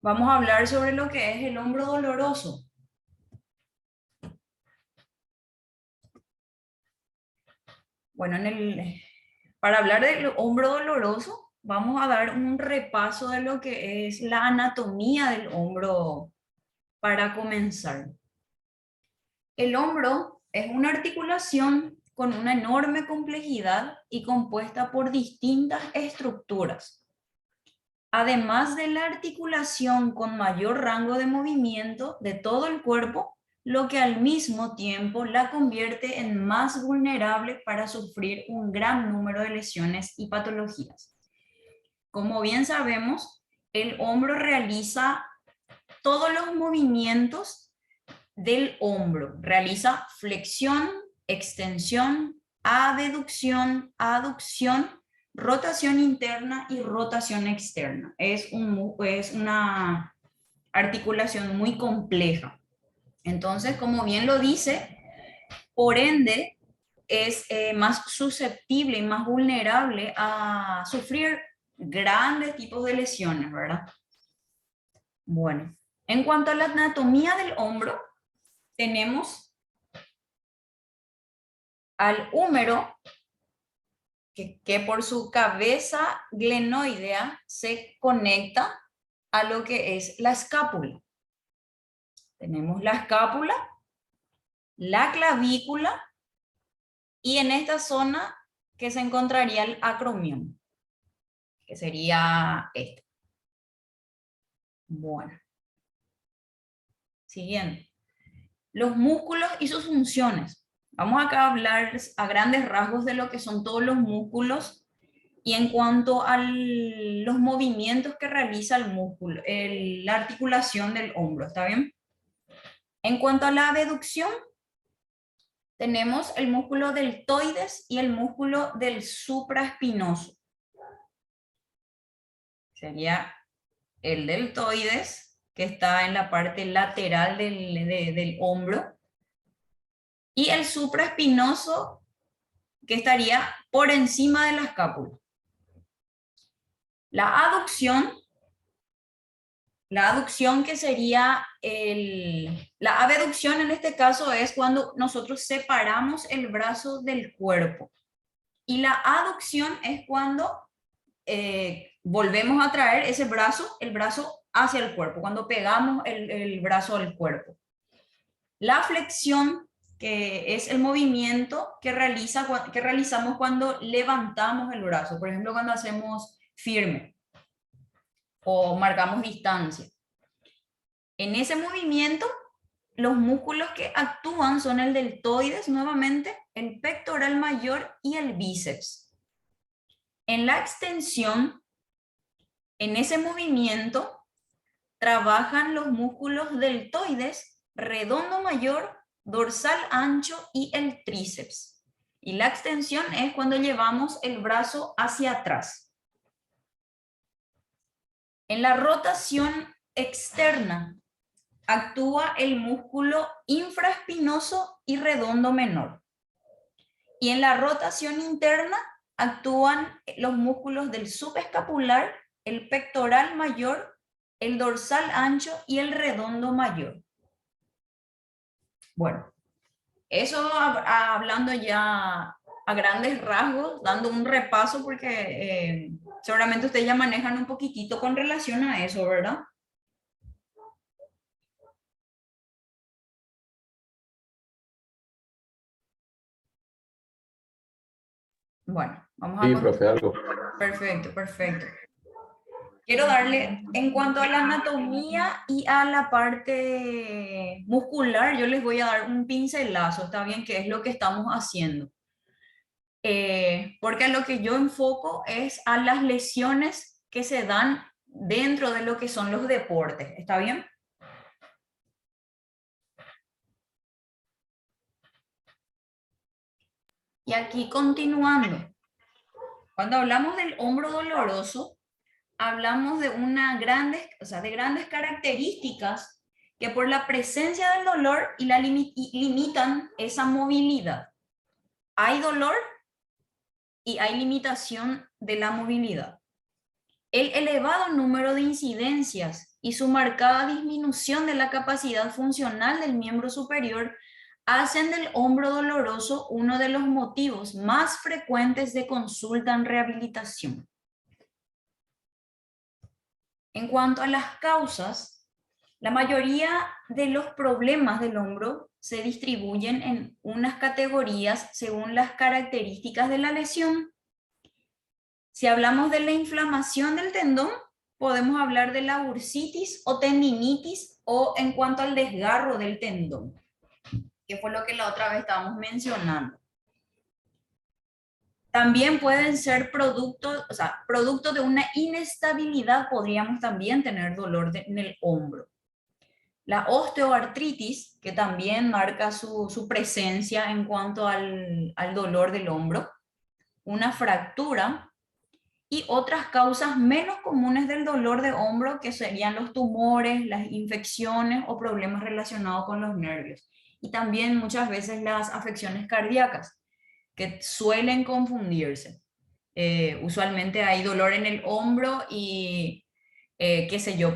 Vamos a hablar sobre lo que es el hombro doloroso. Bueno, para hablar del hombro doloroso, vamos a dar un repaso de lo que es la anatomía del hombro para comenzar. El hombro es una articulación con una enorme complejidad y compuesta por distintas estructuras. Además de la articulación con mayor rango de movimiento de todo el cuerpo, lo que al mismo tiempo la convierte en más vulnerable para sufrir un gran número de lesiones y patologías. Como bien sabemos, el hombro realiza todos los movimientos del hombro. Realiza flexión, extensión, abducción, aducción, rotación interna y rotación externa. Es una articulación muy compleja. Entonces, como bien lo dice, por ende, es más susceptible y más vulnerable a sufrir grandes tipos de lesiones, ¿verdad? Bueno, en cuanto a la anatomía del hombro, tenemos al húmero, que por su cabeza glenoidea se conecta a lo que es la escápula. Tenemos la escápula, la clavícula y en esta zona que se encontraría el acromion, que sería este. Bueno, siguiente. Los músculos y sus funciones. Vamos acá a hablar a grandes rasgos de lo que son todos los músculos y en cuanto a los movimientos que realiza el músculo, la articulación del hombro, ¿está bien? En cuanto a la abducción, tenemos el músculo deltoides y el músculo del supraespinoso. Sería el deltoides, que está en la parte lateral del hombro, y el supraespinoso, que estaría por encima de la escápula. La aducción que sería la abducción en este caso es cuando nosotros separamos el brazo del cuerpo. Y la aducción es cuando volvemos a traer ese brazo, el brazo hacia el cuerpo, cuando pegamos el brazo al cuerpo. La flexión, que es el movimiento que realizamos cuando levantamos el brazo, por ejemplo, cuando hacemos firme o marcamos distancia. En ese movimiento, los músculos que actúan son el deltoides, nuevamente, el pectoral mayor y el bíceps. En la extensión, en ese movimiento, trabajan los músculos deltoides, redondo mayor, dorsal ancho y el tríceps. Y la extensión es cuando llevamos el brazo hacia atrás. En la rotación externa actúa el músculo infraespinoso y redondo menor. Y en la rotación interna actúan los músculos del subescapular, el pectoral mayor, el dorsal ancho y el redondo mayor. Bueno, eso hablando ya a grandes rasgos, dando un repaso porque seguramente ustedes ya manejan un poquitito con relación a eso, ¿verdad? Bueno, vamos a Sí, continuar. profe, algo. Perfecto, perfecto. Quiero darle, en cuanto a la anatomía y a la parte muscular, yo les voy a dar un pincelazo, ¿está bien? Que es lo que estamos haciendo. Porque a lo que yo enfoco es a las lesiones que se dan dentro de lo que son los deportes, ¿está bien? Y aquí continuando, cuando hablamos del hombro doloroso, hablamos de de grandes características que por la presencia del dolor limitan esa movilidad. Hay dolor y hay limitación de la movilidad. El elevado número de incidencias y su marcada disminución de la capacidad funcional del miembro superior hacen del hombro doloroso uno de los motivos más frecuentes de consulta en rehabilitación. En cuanto a las causas, la mayoría de los problemas del hombro se distribuyen en unas categorías según las características de la lesión. Si hablamos de la inflamación del tendón, podemos hablar de la bursitis o tendinitis, o en cuanto al desgarro del tendón, que fue lo que la otra vez estábamos mencionando. También pueden ser producto de una inestabilidad, podríamos también tener dolor en el hombro. La osteoartritis, que también marca su presencia en cuanto al dolor del hombro. Una fractura y otras causas menos comunes del dolor de hombro, que serían los tumores, las infecciones o problemas relacionados con los nervios. Y también muchas veces las afecciones cardíacas, que suelen confundirse. Usualmente hay dolor en el hombro y, qué sé yo,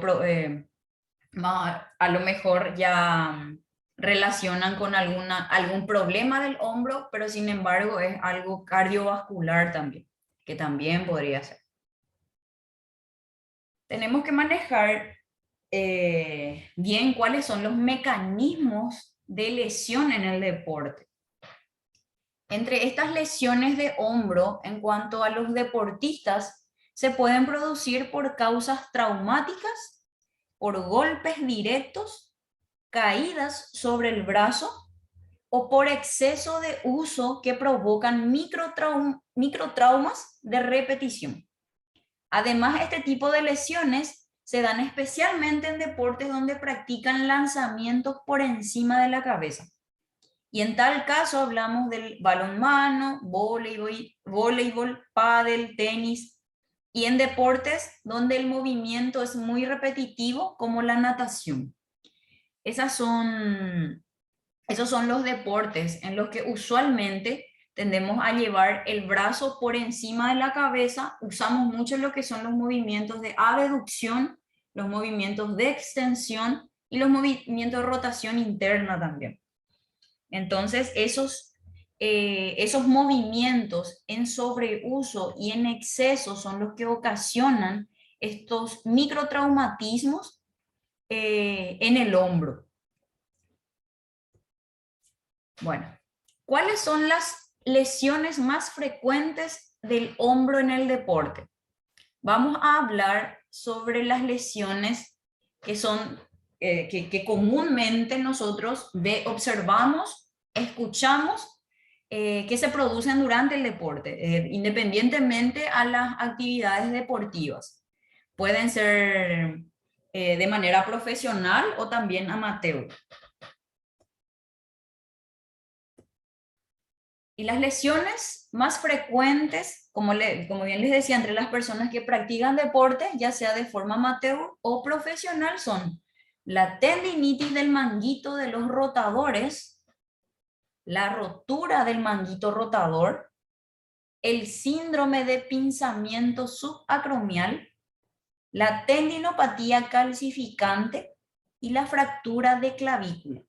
a lo mejor ya relacionan con algún problema del hombro, pero sin embargo es algo cardiovascular también, que también podría ser. Tenemos que manejar bien cuáles son los mecanismos de lesión en el deporte. Entre estas lesiones de hombro, en cuanto a los deportistas, se pueden producir por causas traumáticas, por golpes directos, caídas sobre el brazo o por exceso de uso que provocan microtraumas de repetición. Además, este tipo de lesiones se dan especialmente en deportes donde practican lanzamientos por encima de la cabeza. Y en tal caso hablamos del balonmano, voleibol, pádel, tenis, y en deportes donde el movimiento es muy repetitivo, como la natación. Esos son los deportes en los que usualmente tendemos a llevar el brazo por encima de la cabeza. Usamos mucho lo que son los movimientos de abducción, los movimientos de extensión y los movimientos de rotación interna también. Entonces, esos movimientos en sobreuso y en exceso son los que ocasionan estos microtraumatismos en el hombro. Bueno, ¿cuáles son las lesiones más frecuentes del hombro en el deporte? Vamos a hablar sobre las lesiones que son que comúnmente nosotros observamos, escuchamos, que se producen durante el deporte, independientemente a las actividades deportivas. Pueden ser de manera profesional o también amateur. Y las lesiones más frecuentes, como bien les decía, entre las personas que practican deporte, ya sea de forma amateur o profesional, son la tendinitis del manguito de los rotadores, la rotura del manguito rotador, el síndrome de pinzamiento subacromial, la tendinopatía calcificante y la fractura de clavícula.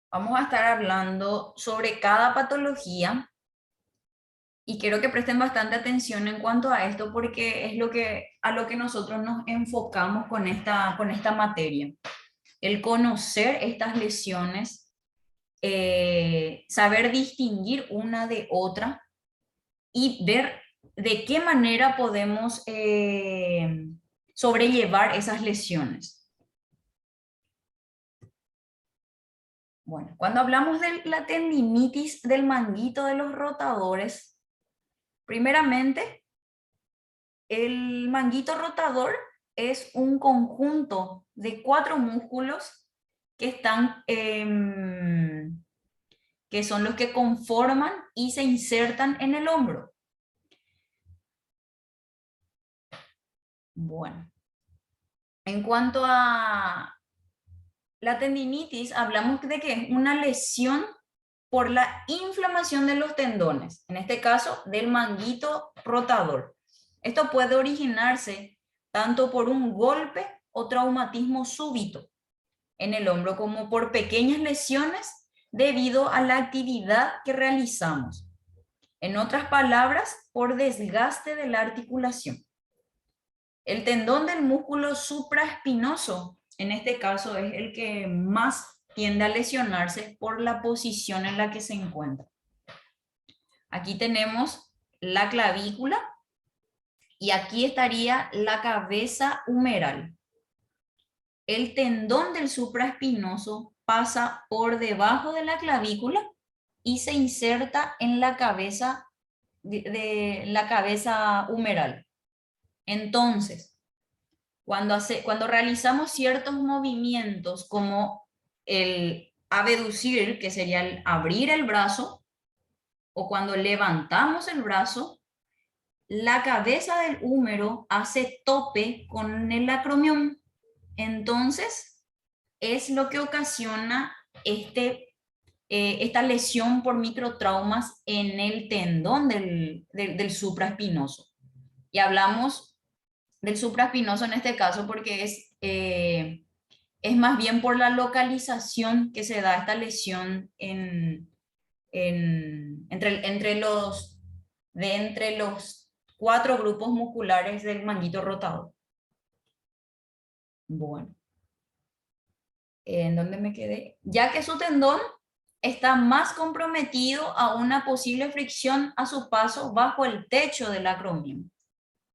Vamos a estar hablando sobre cada patología y quiero que presten bastante atención en cuanto a esto, porque es a lo que nosotros nos enfocamos con esta materia. El conocer estas lesiones, saber distinguir una de otra y ver de qué manera podemos sobrellevar esas lesiones. Bueno, cuando hablamos de la tendinitis del manguito de los rotadores, primeramente, el manguito rotador es un conjunto de 4 músculos que que son los que conforman y se insertan en el hombro. Bueno, en cuanto a la tendinitis, hablamos de que es una lesión por la inflamación de los tendones, en este caso del manguito rotador. Esto puede originarse tanto por un golpe o traumatismo súbito en el hombro como por pequeñas lesiones debido a la actividad que realizamos. En otras palabras, por desgaste de la articulación. El tendón del músculo supraespinoso, en este caso, es el que más tiende a lesionarse por la posición en la que se encuentra. Aquí tenemos la clavícula y aquí estaría la cabeza humeral. El tendón del supraespinoso pasa por debajo de la clavícula y se inserta en la cabeza de la cabeza humeral. Entonces, cuando realizamos ciertos movimientos como el abducir, que sería el abrir el brazo, o cuando levantamos el brazo, la cabeza del húmero hace tope con el acromión. Entonces, es lo que ocasiona esta lesión por microtraumas en el tendón del supraespinoso. Y hablamos del supraespinoso en este caso porque es más bien por la localización que se da esta lesión entre los 4 grupos musculares del manguito rotador. Bueno, ¿en dónde me quedé? Ya que su tendón está más comprometido a una posible fricción a su paso bajo el techo del acromion,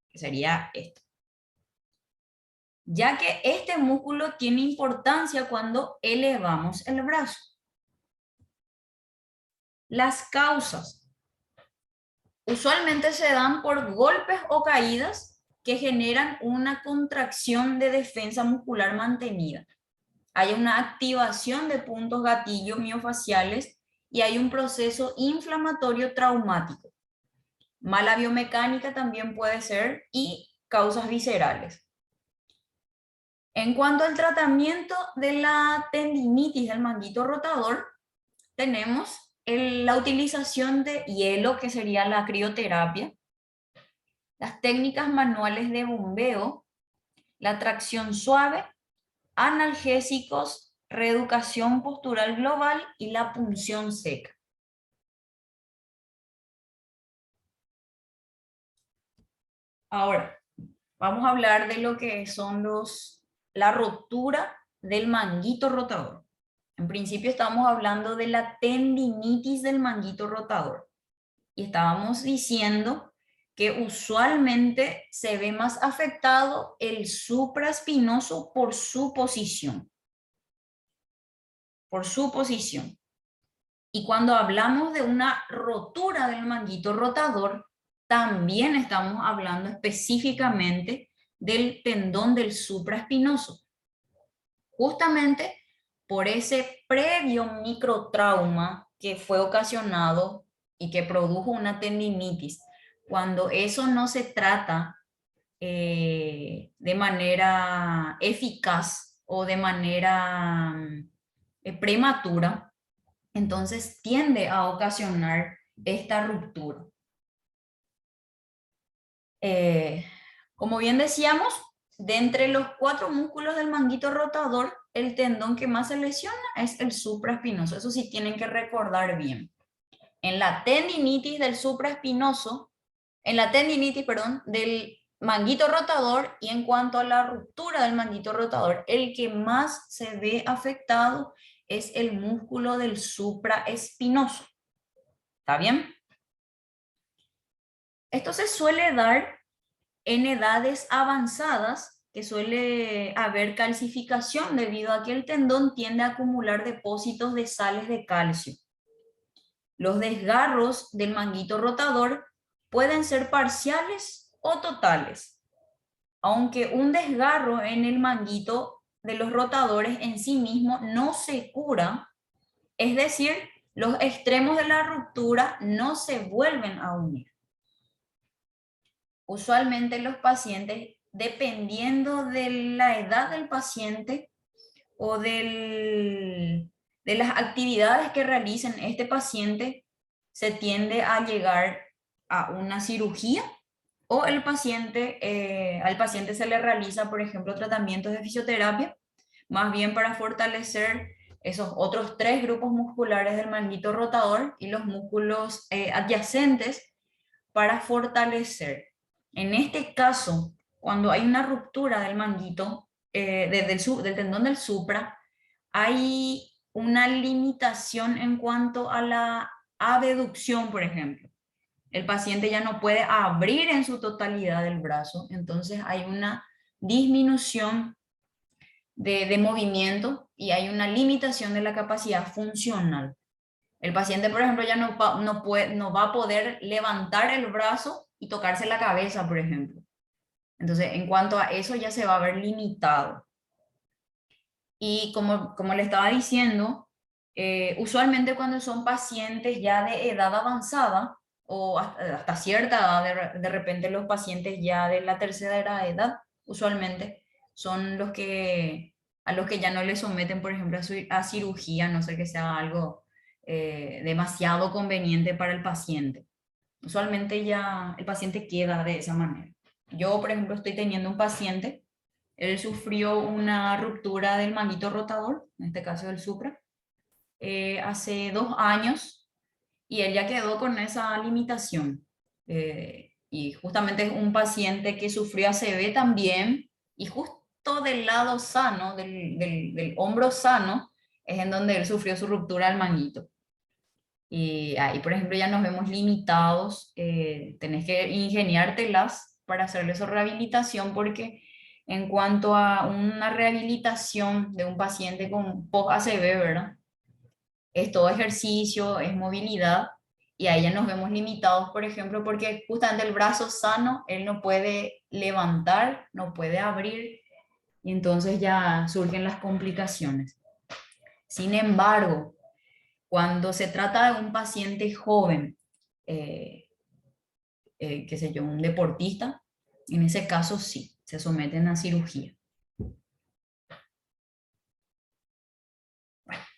que sería esto. Ya que este músculo tiene importancia cuando elevamos el brazo. Las causas usualmente se dan por golpes o caídas que generan una contracción de defensa muscular mantenida. Hay una activación de puntos gatillo miofaciales y hay un proceso inflamatorio traumático. Mala biomecánica también puede ser y causas viscerales. En cuanto al tratamiento de la tendinitis del manguito rotador, tenemos la utilización de hielo, que sería la crioterapia, las técnicas manuales de bombeo, la tracción suave, analgésicos, reeducación postural global y la punción seca. Ahora, vamos a hablar de lo que son la ruptura del manguito rotador. En principio estamos hablando de la tendinitis del manguito rotador. Y estábamos diciendo que usualmente se ve más afectado el supraespinoso por su posición. Por su posición. Y cuando hablamos de una rotura del manguito rotador, también estamos hablando específicamente del tendón del supraespinoso. Justamente por ese previo microtrauma que fue ocasionado y que produjo una tendinitis. Cuando eso no se trata de manera eficaz o de manera prematura, entonces tiende a ocasionar esta ruptura. Como bien decíamos, de entre los 4 músculos del manguito rotador, el tendón que más se lesiona es el supraespinoso. Eso sí tienen que recordar bien. En la tendinitis del supraespinoso, del manguito rotador, y en cuanto a la ruptura del manguito rotador, el que más se ve afectado es el músculo del supraespinoso. ¿Está bien? Esto se suele dar en edades avanzadas, que suele haber calcificación debido a que el tendón tiende a acumular depósitos de sales de calcio. Los desgarros del manguito rotador pueden ser parciales o totales, aunque un desgarro en el manguito de los rotadores en sí mismo no se cura, es decir, los extremos de la ruptura no se vuelven a unir. Usualmente los pacientes, dependiendo de la edad del paciente o de las actividades que realicen este paciente, se tiende a llegar a una cirugía O al paciente se le realiza, por ejemplo, tratamientos de fisioterapia, más bien para fortalecer esos otros tres grupos musculares del manguito rotador y los músculos adyacentes para fortalecer. En este caso, cuando hay una ruptura del manguito, del tendón del supra, hay una limitación en cuanto a la abducción, por ejemplo. El paciente ya no puede abrir en su totalidad el brazo, entonces hay una disminución de movimiento y hay una limitación de la capacidad funcional. El paciente, por ejemplo, ya no va a poder levantar el brazo y tocarse la cabeza, por ejemplo. Entonces, en cuanto a eso, ya se va a ver limitado. Y como le estaba diciendo, usualmente cuando son pacientes ya de edad avanzada o hasta cierta edad, de repente los pacientes ya de la tercera edad, usualmente son a los que ya no le someten, por ejemplo, a cirugía, no sé que sea algo demasiado conveniente para el paciente. Usualmente ya el paciente queda de esa manera. Yo, por ejemplo, estoy teniendo un paciente. Él sufrió una ruptura del manguito rotador, en este caso del supra, hace 2 años y él ya quedó con esa limitación. Y justamente es un paciente que sufrió ACV también y justo del lado sano, del hombro sano, es en donde él sufrió su ruptura del manguito. Y ahí, por ejemplo, ya nos vemos limitados, tenés que ingeniártelas para hacerle su rehabilitación porque en cuanto a una rehabilitación de un paciente con post-ACV, ¿verdad? Es todo ejercicio, es movilidad, y ahí ya nos vemos limitados, por ejemplo, porque justamente el brazo sano, él no puede levantar, no puede abrir, y entonces ya surgen las complicaciones. Sin embargo, cuando se trata de un paciente joven, eh, qué sé yo, un deportista, en ese caso sí, se someten a cirugía.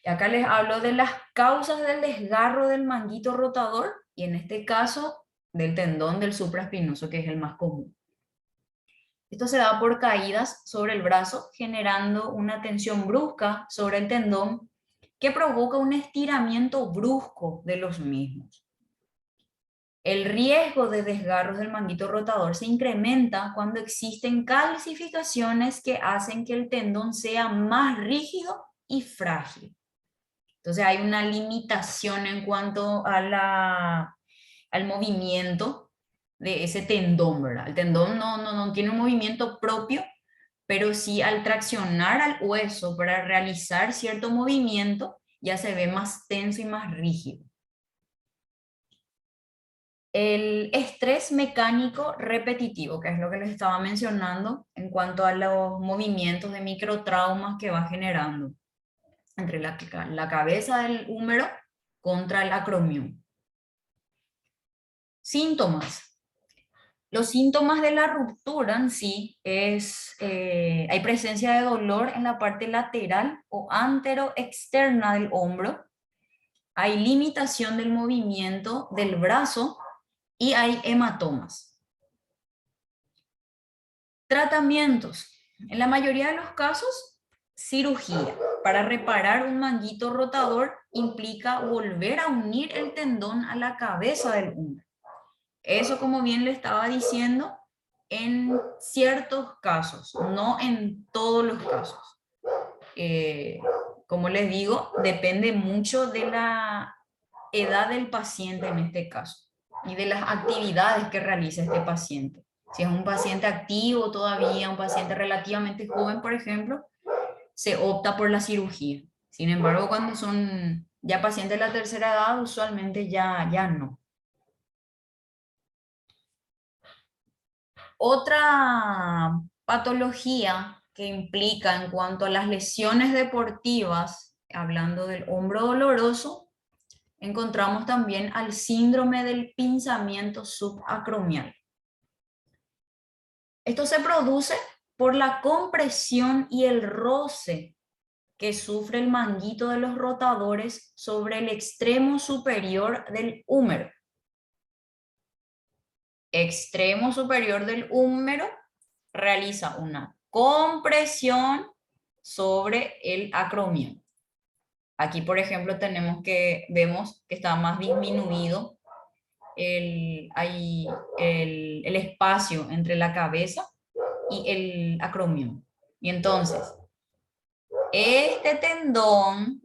Y acá les hablo de las causas del desgarro del manguito rotador y en este caso del tendón del supraespinoso, que es el más común. Esto se da por caídas sobre el brazo, generando una tensión brusca sobre el tendón que provoca un estiramiento brusco de los mismos. El riesgo de desgarros del manguito rotador se incrementa cuando existen calcificaciones que hacen que el tendón sea más rígido y frágil. Entonces hay una limitación en cuanto al movimiento de ese tendón, ¿verdad? El tendón no tiene un movimiento propio, pero sí al traccionar al hueso para realizar cierto movimiento, ya se ve más tenso y más rígido. El estrés mecánico repetitivo, que es lo que les estaba mencionando en cuanto a los movimientos de microtraumas que va generando entre la cabeza del húmero contra el acromion. Síntomas. Los síntomas de la ruptura en sí hay presencia de dolor en la parte lateral o antero-externa del hombro, hay limitación del movimiento del brazo y hay hematomas. Tratamientos. En la mayoría de los casos, cirugía. Para reparar un manguito rotador implica volver a unir el tendón a la cabeza del húmero. Eso, como bien le estaba diciendo, en ciertos casos, no en todos los casos. Como les digo, depende mucho de la edad del paciente en este caso y de las actividades que realiza este paciente. Si es un paciente activo todavía, un paciente relativamente joven, por ejemplo, se opta por la cirugía. Sin embargo, cuando son ya pacientes de la tercera edad, usualmente ya no. Otra patología que implica en cuanto a las lesiones deportivas, hablando del hombro doloroso, encontramos también al síndrome del pinzamiento subacromial. Esto se produce por la compresión y el roce que sufre el manguito de los rotadores sobre el extremo superior del húmero. extremo superior del húmero realiza una compresión sobre el acromion. Aquí, por ejemplo, vemos que está más disminuido el espacio entre la cabeza y el acromion. Y entonces, este tendón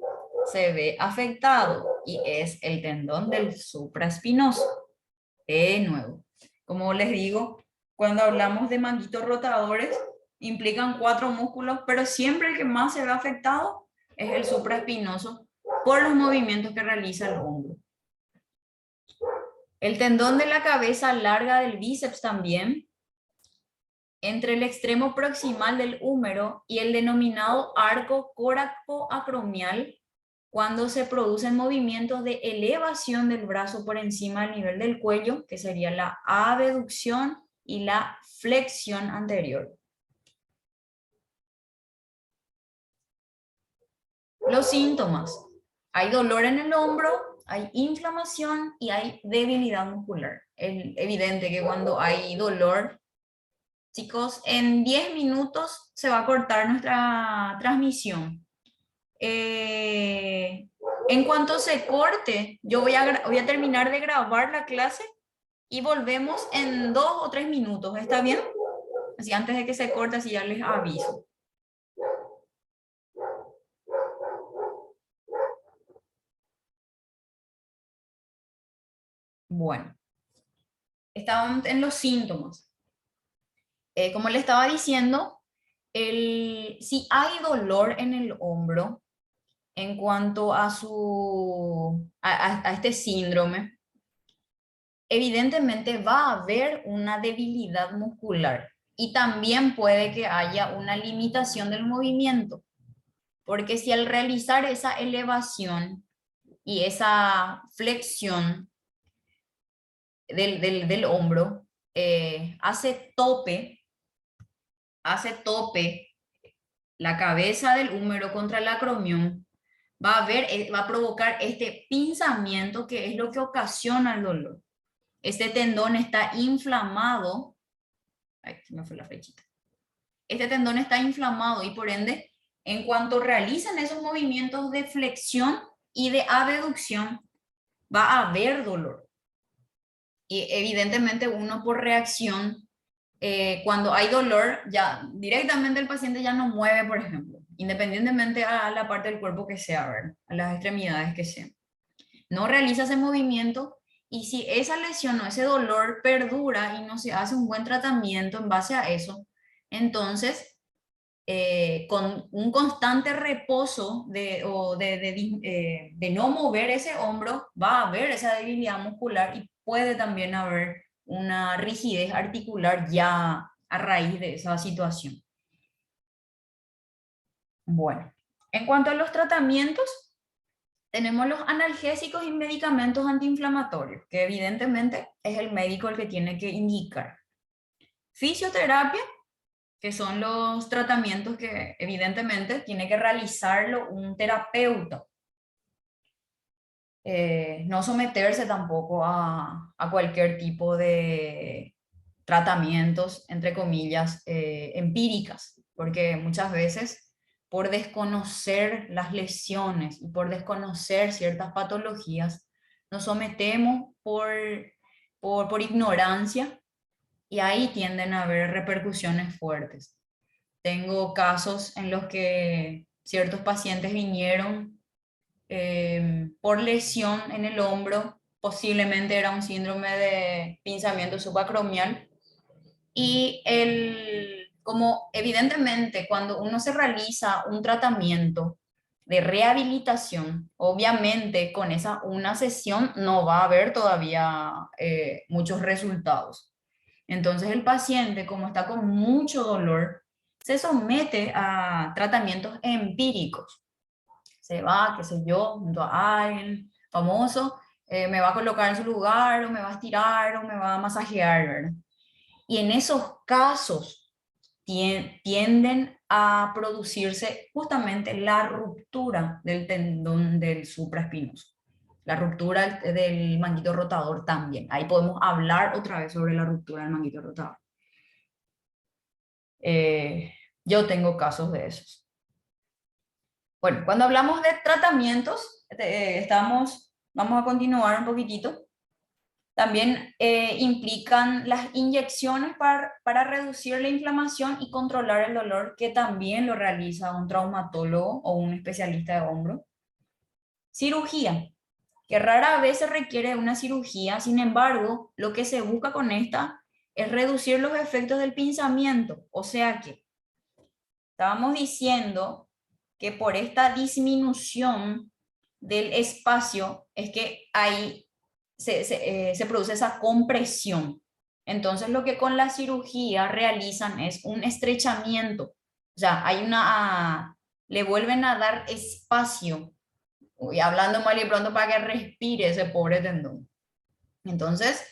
se ve afectado y es el tendón del supraespinoso. De nuevo, como les digo, cuando hablamos de manguitos rotadores, implican 4 músculos, pero siempre el que más se ve afectado es el supraespinoso por los movimientos que realiza el hombro. El tendón de la cabeza larga del bíceps también, entre el extremo proximal del húmero y el denominado arco coracoacromial, cuando se producen movimientos de elevación del brazo por encima del nivel del cuello, que sería la abducción y la flexión anterior. Los síntomas. Hay dolor en el hombro, hay inflamación y hay debilidad muscular. Es evidente que cuando hay dolor, chicos, en 10 minutos se va a cortar nuestra transmisión. En cuanto se corte, yo voy a terminar de grabar la clase y volvemos en 2 o 3 minutos. ¿Está bien? Así antes de que se corte, así ya les aviso. Bueno, estaban en los síntomas. Como le estaba diciendo, si hay dolor en el hombro en cuanto a, a este síndrome, evidentemente va a haber una debilidad muscular y también puede que haya una limitación del movimiento, porque si al realizar esa elevación y esa flexión del hombro hace tope la cabeza del húmero contra el acromion, va a provocar este pinzamiento que es lo que ocasiona el dolor. Este tendón está inflamado. Ay, se me fue la flechita. Este tendón está inflamado y por ende, en cuanto realizan esos movimientos de flexión y de abducción, va a haber dolor. Y evidentemente uno por reacción, cuando hay dolor, ya directamente el paciente ya no mueve, por ejemplo, independientemente a la parte del cuerpo que sea, ¿verdad? A las extremidades que sean. No realiza ese movimiento y si esa lesión o ese dolor perdura y no se hace un buen tratamiento en base a eso, entonces con un constante reposo de no mover ese hombro, va a haber esa debilidad muscular y puede también haber una rigidez articular ya a raíz de esa situación. Bueno, en cuanto a los tratamientos, tenemos los analgésicos y medicamentos antiinflamatorios, que evidentemente es el médico el que tiene que indicar. Fisioterapia, que son los tratamientos que evidentemente tiene que realizarlo un terapeuta. No someterse tampoco a cualquier tipo de tratamientos, entre comillas, empíricas, porque muchas veces por desconocer las lesiones y por desconocer ciertas patologías, nos sometemos por ignorancia y ahí tienden a haber repercusiones fuertes. Tengo casos en los que ciertos pacientes vinieron por lesión en el hombro, posiblemente era un síndrome de pinzamiento subacromial, y como evidentemente cuando uno se realiza un tratamiento de rehabilitación, obviamente con una sesión no va a haber todavía muchos resultados. Entonces el paciente, como está con mucho dolor, se somete a tratamientos empíricos. Se va, qué sé yo, junto a alguien famoso, me va a colocar en su lugar, o me va a estirar, o me va a masajear, ¿verdad? Y en esos casos tienden a producirse justamente la ruptura del tendón del supraespinoso. La ruptura del manguito rotador también. Ahí podemos hablar otra vez sobre la ruptura del manguito rotador. Yo tengo casos de esos. Bueno, cuando hablamos de tratamientos, vamos a continuar un poquitito. También implican las inyecciones para reducir la inflamación y controlar el dolor, que también lo realiza un traumatólogo o un especialista de hombro. Cirugía, que rara vez se requiere una cirugía, sin embargo, lo que se busca con esta es reducir los efectos del pinzamiento, o sea que estábamos diciendo que por esta disminución del espacio es que ahí se produce esa compresión. Entonces lo que con la cirugía realizan es un estrechamiento, o sea, le vuelven a dar espacio, y hablando mal y pronto, para que respire ese pobre tendón. Entonces,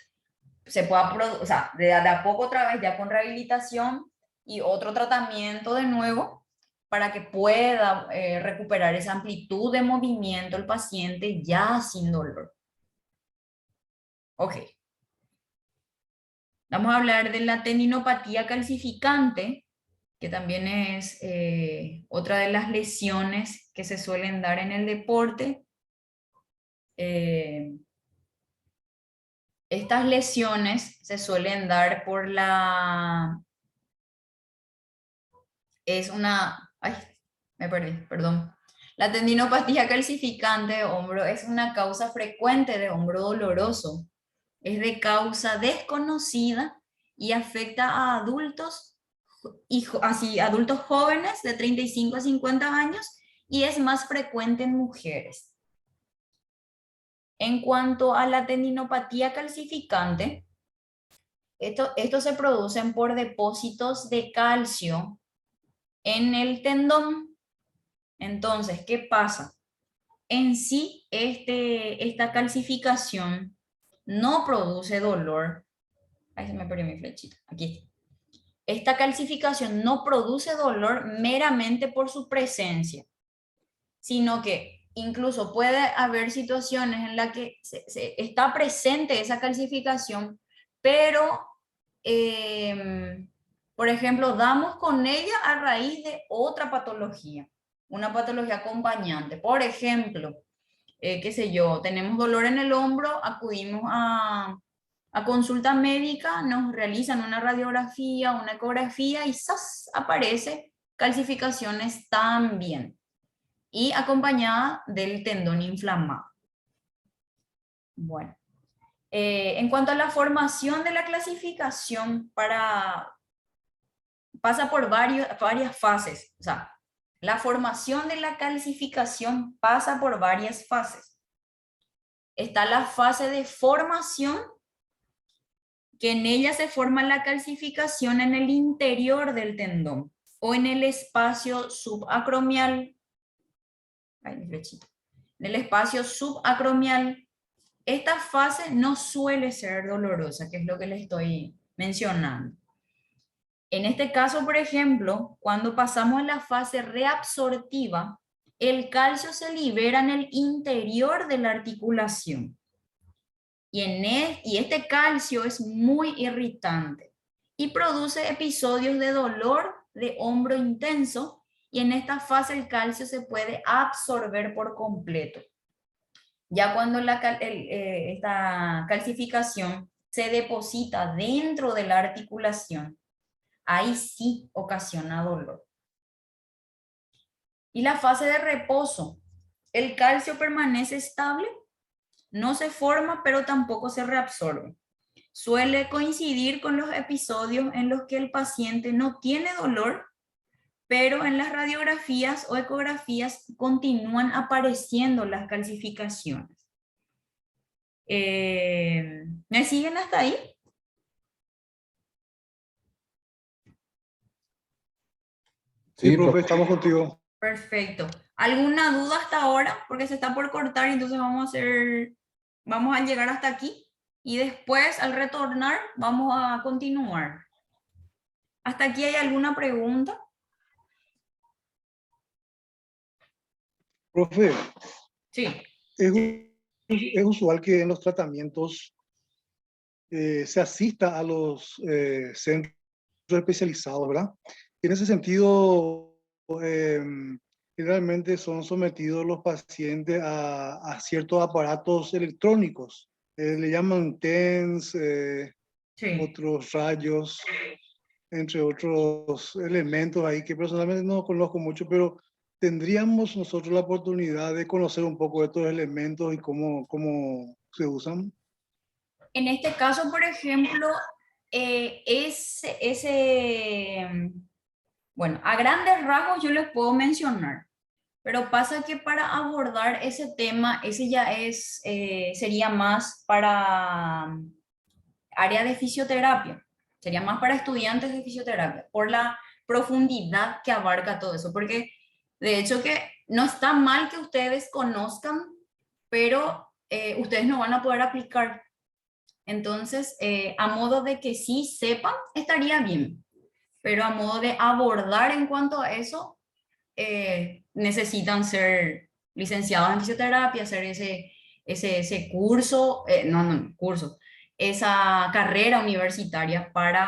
se pueda, o sea, de a poco otra vez, ya con rehabilitación y otro tratamiento de nuevo, para que pueda recuperar esa amplitud de movimiento el paciente ya sin dolor. Ok. Vamos a hablar de la tendinopatía calcificante, que también es otra de las lesiones que se suelen dar en el deporte. Estas lesiones se suelen dar por ay, me perdí, perdón. La tendinopatía calcificante de hombro es una causa frecuente de hombro doloroso. Es de causa desconocida y afecta a adultos, adultos jóvenes de 35 a 50 años, y es más frecuente en mujeres. En cuanto a la tendinopatía calcificante, estos se producen por depósitos de calcio en el tendón. Entonces, ¿qué pasa? En sí, esta calcificación no produce dolor. Ahí se me perdió mi flechita. Aquí está. Esta calcificación no produce dolor meramente por su presencia, sino que incluso puede haber situaciones en las que está presente esa calcificación, pero, por ejemplo, damos con ella a raíz de otra patología, una patología acompañante. Por ejemplo, qué sé yo, tenemos dolor en el hombro, acudimos a consulta médica, nos realizan una radiografía, una ecografía y ¡zas! Aparece calcificaciones también, y acompañada del tendón inflamado. Bueno, en cuanto a la formación de la clasificación, pasa por varias fases. O sea, la formación de la calcificación pasa por varias fases. Está la fase de formación, que en ella se forma la calcificación en el interior del tendón o en el espacio subacromial. Ay, mi flechita. En el espacio subacromial. Esta fase no suele ser dolorosa, que es lo que les estoy mencionando. En este caso, por ejemplo, cuando pasamos a la fase reabsortiva, el calcio se libera en el interior de la articulación. Y este calcio es muy irritante y produce episodios de dolor de hombro intenso, y en esta fase el calcio se puede absorber por completo. Ya cuando esta calcificación se deposita dentro de la articulación, ahí sí ocasiona dolor. Y la fase de reposo, el calcio permanece estable, no se forma, pero tampoco se reabsorbe. Suele coincidir con los episodios en los que el paciente no tiene dolor, pero en las radiografías o ecografías continúan apareciendo las calcificaciones. ¿Me siguen hasta ahí? Sí, profe, estamos contigo. Perfecto. ¿Alguna duda hasta ahora? Porque se está por cortar, entonces vamos a llegar hasta aquí y después al retornar vamos a continuar. ¿Hasta aquí hay alguna pregunta? Profe, Sí. es es usual que en los tratamientos se asista a los centros especializados, ¿verdad? En ese sentido, eh, generalmente son sometidos los pacientes a ciertos aparatos electrónicos. Le llaman TENS, Sí. otros rayos, entre otros elementos ahí que personalmente no conozco mucho, pero tendríamos nosotros la oportunidad de conocer un poco de estos elementos y cómo se usan. En este caso, por ejemplo, bueno, a grandes rasgos yo les puedo mencionar, pero pasa que para abordar ese tema, ese ya sería más para área de fisioterapia, sería más para estudiantes de fisioterapia, por la profundidad que abarca todo eso, porque de hecho que no está mal que ustedes conozcan, pero ustedes no van a poder aplicar. Entonces, a modo de que sí sepan, estaría bien, pero a modo de abordar en cuanto a eso, necesitan ser licenciados en fisioterapia, hacer ese curso, no, curso, esa carrera universitaria para